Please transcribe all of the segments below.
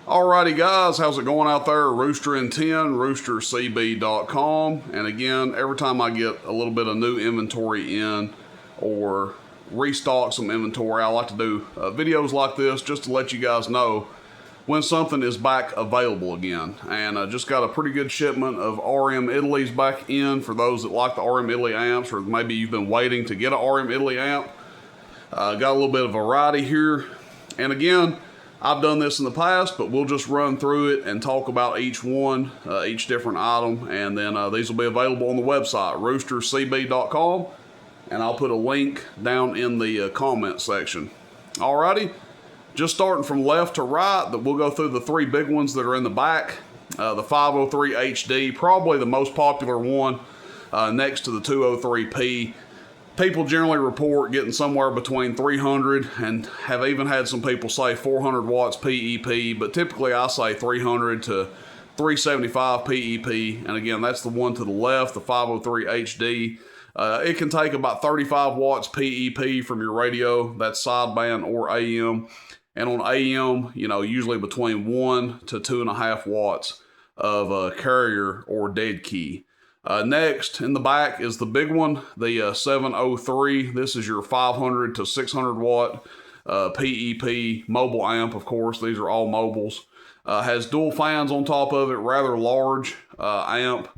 Alrighty guys, how's it going out there? Rooster and 10, roostercb.com. And again, every time I get a little bit of new inventory in or restock some inventory, I like to do videos like this just to let you guys know when something is back available again. And just got a pretty good shipment of RM Italy's back in for those that like the RM Italy amps, or maybe you've been waiting to get an RM Italy amp. Got a little bit of variety here. And again, I've done this in the past, but we'll just run through it and talk about each one, each different item, and then these will be available on the website, roostercb.com, and I'll put a link down in the comment section. Alrighty, just starting from left to right, we'll go through the three big ones that are in the back. The 503 HD, probably the most popular one, next to the 203P. People generally report getting somewhere between 300 and have even had some people say 400 watts PEP, but typically I say 300 to 375 PEP. And again, that's the one to the left, the 503 HD. It can take about 35 watts PEP from your radio, that's sideband or AM. And on AM, usually between 1 to 2.5 watts of carrier or dead key. Next in the back is the big one, the 703. This is your 500 to 600 watt PEP mobile amp, of course. These are all mobiles. Has dual fans on top of it, rather large amp.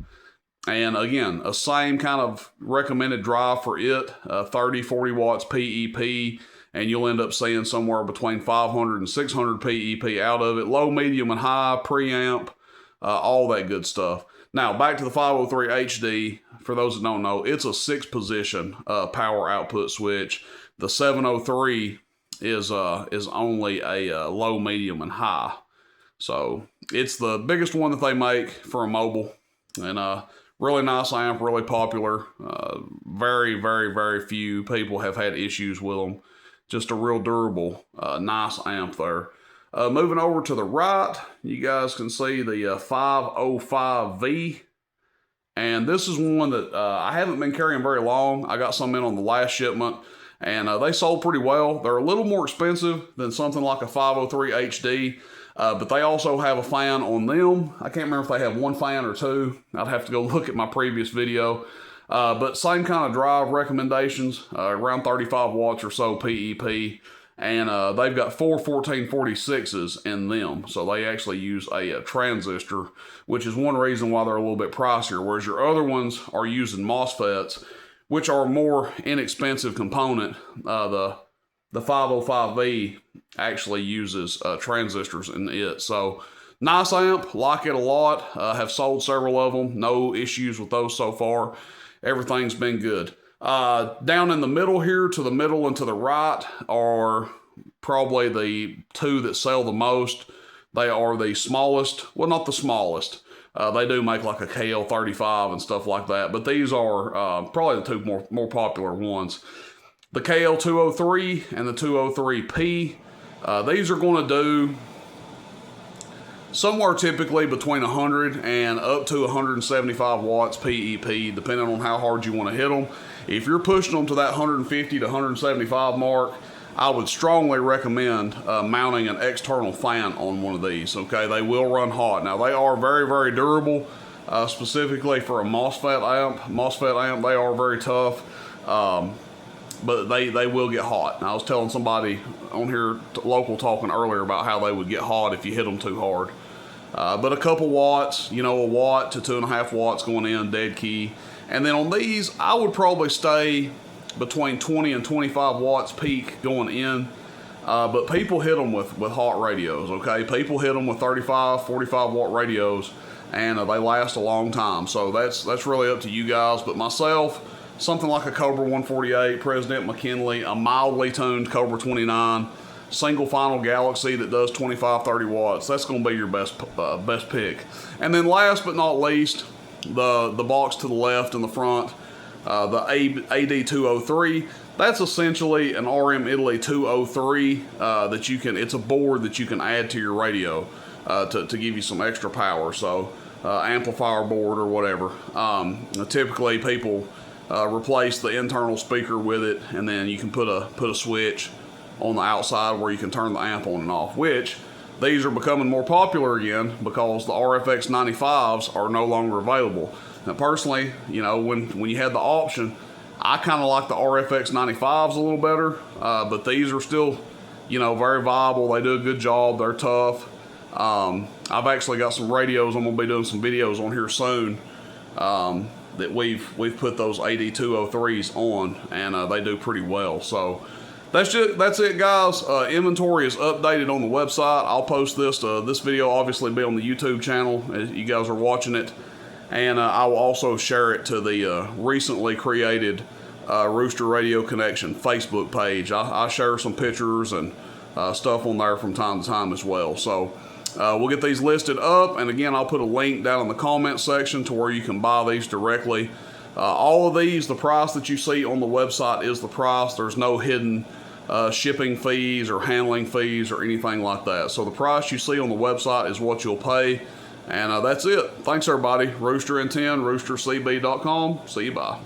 And again, a same kind of recommended drive for it, 30, 40 watts PEP. And you'll end up seeing somewhere between 500 and 600 PEP out of it. Low, medium, and high, preamp, all that good stuff. Now, back to the 503 HD. For those that don't know, it's a 6-position power output switch. The 703 is only a low, medium, and high. So it's the biggest one that they make for a mobile. And really nice amp, really popular. Very, very, very few people have had issues with them. Just a real durable, nice amp there. Moving over to the right, you guys can see the 505V. And this is one that I haven't been carrying very long. I got some in on the last shipment, and they sold pretty well. They're a little more expensive than something like a 503 HD, but they also have a fan on them. I can't remember if they have one fan or two. I'd have to go look at my previous video. But same kind of drive recommendations, around 35 watts or so PEP. And they've got 4 1446s in them. So they actually use a transistor, which is one reason why they're a little bit pricier. Whereas your other ones are using MOSFETs, which are a more inexpensive component. The 505V actually uses transistors in it. So nice amp, like it a lot. Have sold several of them. No issues with those so far. Everything's been good. Down in the middle here, to the middle and to the right, are probably the two that sell the most. They are the smallest, well, not the smallest. They do make like a KL35 and stuff like that, but these are probably the two more popular ones. The KL203 and the 203P. These are going to do somewhere typically between 100 and up to 175 watts PEP, depending on how hard you want to hit them. If you're pushing them to that 150 to 175 mark, I would strongly recommend mounting an external fan on one of these, okay? They will run hot. Now, they are very, very durable, specifically for a MOSFET amp. They are very tough, but they will get hot. And I was telling somebody on here, local, talking earlier about how they would get hot if you hit them too hard. But a couple watts, a watt to 2.5 watts going in, dead key. And then on these, I would probably stay between 20 and 25 watts peak going in. But people hit them with hot radios, okay? People hit them with 35, 45 watt radios, and they last a long time. So that's really up to you guys. But myself, something like a Cobra 148, President McKinley, a mildly tuned Cobra 29, single final Galaxy that does 25, 30 watts. That's going to be your best pick. And then last but not least, the box to the left in the front, the ad203. That's essentially an RM Italy 203 that you can, it's a board that you can add to your radio to give you some extra power. So amplifier board or whatever. Typically people replace the internal speaker with it, and then you can put a switch on the outside where you can turn the amp on and off, which these are becoming more popular again because the RFX 95s are no longer available. Now personally, you know, when you had the option, I kind of like the RFX 95s a little better, but these are still, you know, very viable. They do a good job. They're tough. I've actually got some radios I'm going to be doing some videos on here soon that we've put those ad203s on, and they do pretty well. So that's it, guys. Inventory is updated on the website. I'll post this. This video obviously be on the YouTube channel as you guys are watching it, and I will also share it to the recently created Rooster Radio Connection Facebook page. I share some pictures and stuff on there from time to time as well. So we'll get these listed up, and again, I'll put a link down in the comment section to where you can buy these directly. All of these, the price that you see on the website is the price. There's no hidden shipping fees or handling fees or anything like that. So the price you see on the website is what you'll pay, and that's it. Thanks everybody. Rooster and 10, roostercb.com. See you, bye.